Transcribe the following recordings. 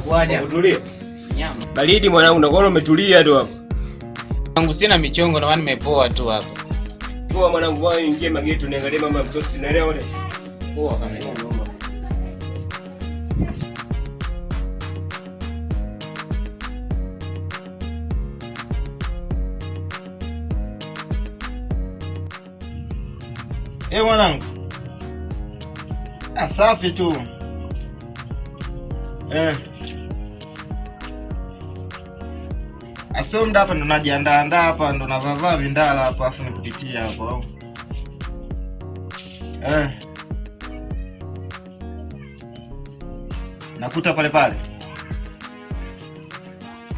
Inakuaje? Utulia. Nyama. Baridi mwanangu, unaona umetulia tu hapo. Mwanangu sina michongo na maana nimepoa tu hapa. Poa mwanangu, wewe ingie mageto niangalie mambo ya msosi, unaelewa wote? Poa kama mwanangu. Safi tu. Asomda hapa ndo najiandaa hapa ndo navaa vindala hapa afu nikupitia hapo au. Nakuta pale.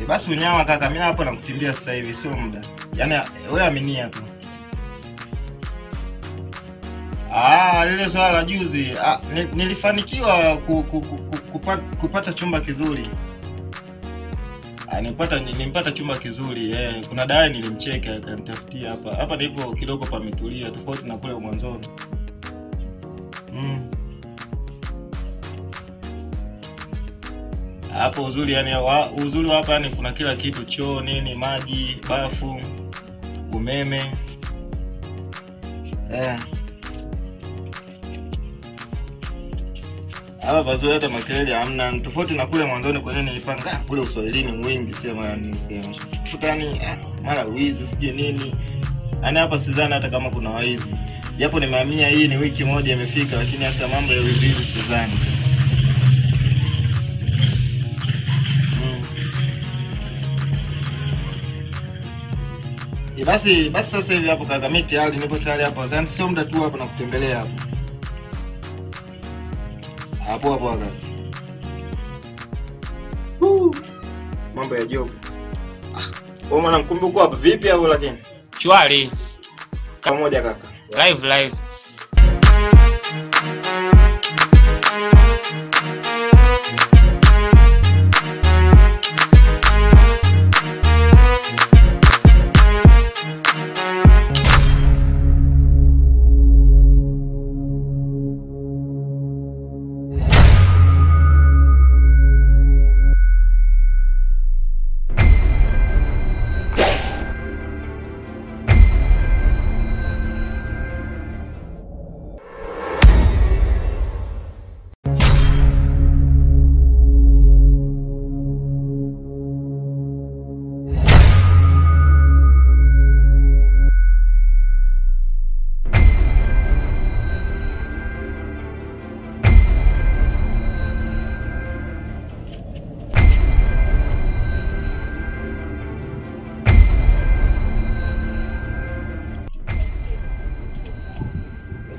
Basi unyama kaka, mimi hapo nakutimbia sasa hivi sio muda. Yaani wewe aminia tu. Lile swala la juzi, nilifanikiwa kupata chumba kizuri. Nimpata chumba kizuri. Kuna dai nilimcheka akanitafutia hapa. Hapa ndipo kidogo pametulia tofauti na kule mwanzoni. Hapo uzuri yani uzuri hapa ni kuna kila kitu, choo, nini, maji, bafu, umeme. Hapa pazuri hata makelele hamna, tofauti na kule mwanzoni kwenye nilipanga kule Uswahilini mwingi sema nisema. Futani mara wizi sijui nini. Yaani hapa sidhani hata kama kuna waizi. Japo nimehamia hii ni wiki moja imefika, lakini hata mambo ya wizi sidhani. Basi sasa hivi hapo kaka, mimi tayari nipo tayari hapo. Sasa sio muda tu hapo na kutembelea hapo. Hapo kaka. Mambo ya job. Wewe mwana mkumbi uko hapa vipi hapo lakini? Shwari. Kama moja kaka. Live.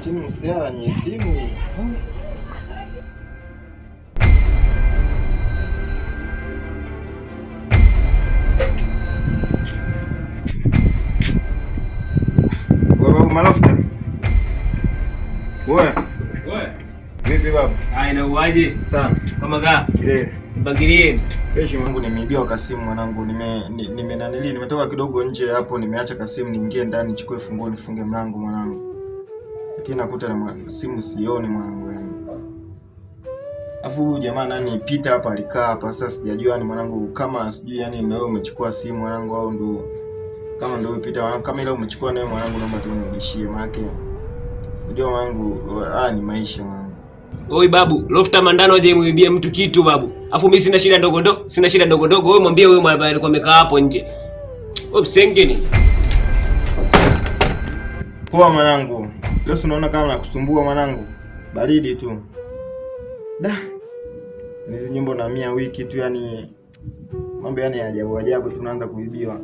Chini msiara nye simu. Wewe malafuta. Wewe. Vipi baba? Inakuaje? Sana. Kama gaa? Kile. Mbangilie. Kesho mwanangu nimeibiwa kasimu mwanangu, nimetoka kidogo nje hapo, nimeacha kasimu niingie ndani nichukue funguo nifunge mlango mwanangu. Lakini nakuta na simu sioni mwanangu yani. Afu jamaa nani pita hapa alikaa hapa, sasa sijajua ni mwanangu kama sijui yani wewe umechukua simu mwanangu au ndo kama ndio pita kama ile umechukua naye mwanangu, naomba tu unirudishie maana unajua mwanangu ni maisha mwanangu. Oi babu, Lofta Mandano aje muibia mtu kitu babu. Afu mimi sina shida ndogo. Wewe mwambie wewe mwambie alikuwa amekaa hapo nje. Wewe msengeni. Poa mwanangu. Leo unaona kama nakusumbua mwanangu. Baridi tu. Hizi nyimbo na 100 wiki tu yani mambo yani ajabu tunaanza kuibiwa.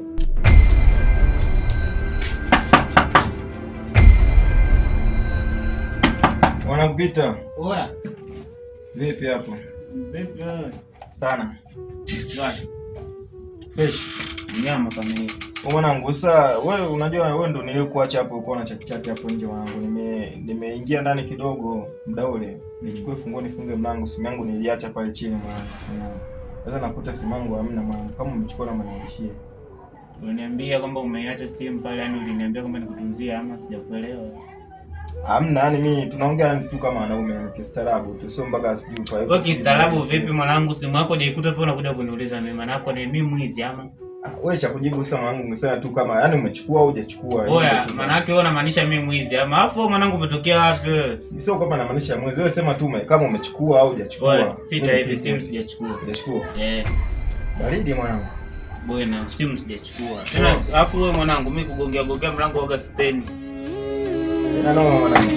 Wanapita. Oya. Vipi hapo? Vipi sana. Shwari. Nyama kama hiyo. Mwanangu sasa wewe unajua wewe ndo nilikuacha hapo uko na chati hapo nje mwanangu. Nimeingia ndani kidogo muda ule. Nichukue funguo nifunge mlango, simu yangu niliacha pale chini mwanangu. Sasa nakuta simu yangu hamna mwanangu. Kama umechukua na manishie. Unaniambia kwamba umeiacha simu pale, yani uliniambia kwamba nikutunzie ama sijakuelewa. Hamna, yani mimi tunaongea tu kama wanaume yani kistaarabu tu, sio mpaka sijui kwa Wewe kistaarabu vipi mwanangu? Simu yako haikuta pia unakuja kuniuliza mimi, maana yako ni mimi mwizi ama? Wewe cha kujibu sasa mwanangu, ungesema tu kama yani umechukua au hujachukua. Oya, maana yake wewe unamaanisha mimi mwizi ama? Afu mwanangu umetokea wapi? Sio kama namaanisha mwizi, wewe sema tu kama umechukua au hujachukua. Oya, pita hivi simu sijachukua. Hujachukua? Baridi mwanangu. Bwana, simu sijachukua. Tena afu wewe mwanangu mimi kugongea mlango waga sipendi. No mwanangu.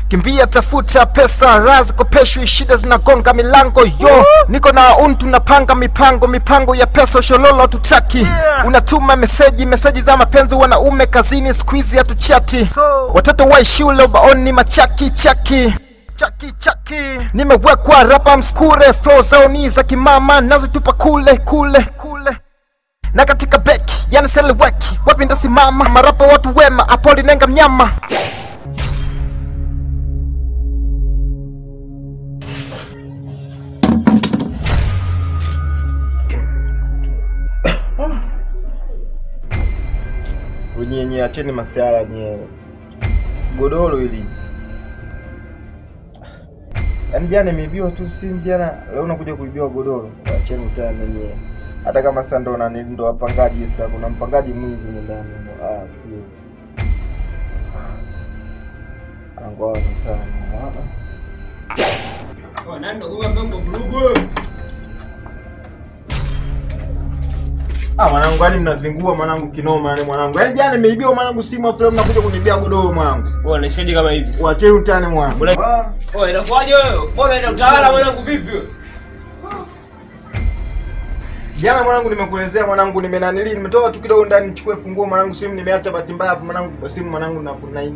Kimbia tafuta pesa, razi kopeshwi, shida zinagonga milango yo. Niko na untu napanga mipango ya pesa, shololo tutaki. Unatuma meseji za mapenzi, wanaume kazini squeeze ya tuchati. Watoto wa shule ubaoni machaki chaki. Nimewekwa rapa mskure, flow zoni za kimama nazitupa kule. Na katika beki, yani seleweki, wapi ndasimama, marapa watu wema, Apoli nenga mnyama. Wenye acheni masiara nye godoro hili. Yaani jana nimeibiwa tu simu jana, leo unakuja kuibiwa godoro. Acheni utani nye. Hata kama sasa ndo wapangaji sasa, kuna mpangaji mwingi ndani. Sio. Angoa sana. Nando kwa mambo burugo. Mwanangu, yani mnazingua mwanangu kinoma yani mwanangu. Yaani jana nimeibiwa mwanangu simu, afu leo mnakuja kunibia godoro mwanangu. Wewe unashikaje kama hivi? Waacheni utani mwanangu. Wewe inakuaje wewe? Mbona ina utawala mwanangu vipi wewe? Jana mwanangu nimekuelezea mwanangu, nimetoka tu kidogo ndani nichukue funguo mwanangu, simu nimeacha bahati mbaya hapo mwanangu, simu mwanangu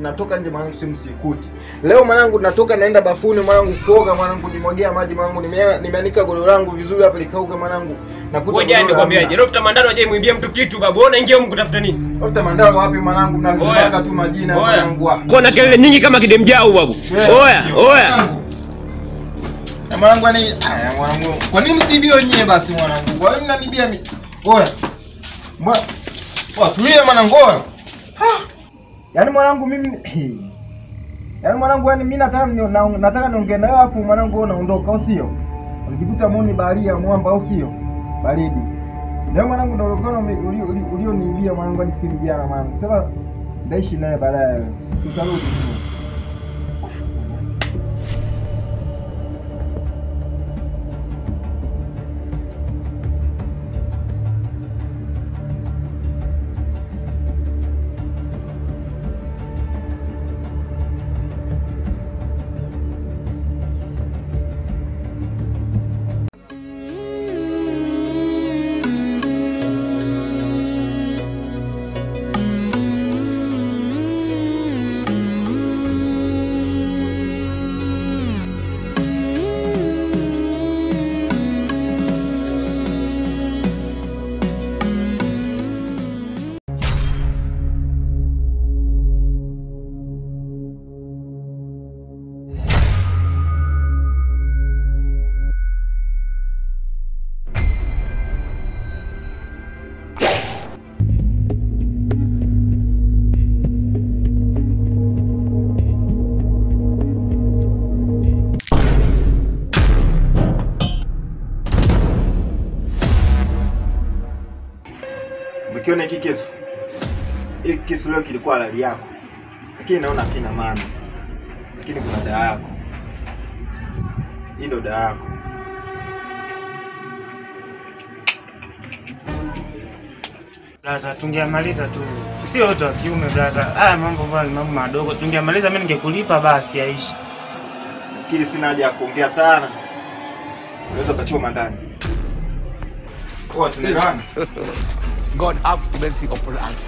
natoka nje mwanangu, simu sikuti. Leo mwanangu natoka naenda bafuni mwanangu kuoga mwanangu, nimwagia maji mwanangu, nimeanika godoro langu vizuri hapa likauka mwanangu. Nakuta wewe jana nikwambiaje? Rofta Mandano aje muibia mtu kitu babu. Wewe unaingia huko kutafuta nini? Rofta Mandano wapi mwanangu, mnakumbuka tu majina mwanangu. Mbona kelele nyingi kama kidemjao babu? Oya. Na mwanangu ani mwanangu, kwa nini msibio nyewe basi mwanangu? Kwa nini mnanibia mimi? Oya. Tulie mwanangu. Yaani mwanangu mimi yaani mwanangu, yani mimi nataka niongee nawe hapo mwanangu, unaondoka au sio? Unajikuta muni baharia mwamba au sio? Baridi. Ndio mwanangu ndio ulioniibia mwanangu hadi simu jana mwanangu. Sasa ndaishi naye baadaye. Tutarudi tu. Ukiona hiki kisu. Hiki kisu leo kilikuwa halali yako. Lakini naona kina maana. Lakini kuna dawa yako. Hii ndio dawa yako. Blaza, tungeamaliza tu. Sio wote wa kiume blaza. Haya mambo bwana, mambo madogo. Tungeamaliza mimi ningekulipa basi aishi. Lakini sina haja ya kuongea sana. Unaweza kachoma ndani. Kwa tunaelewana? God have mercy upon us.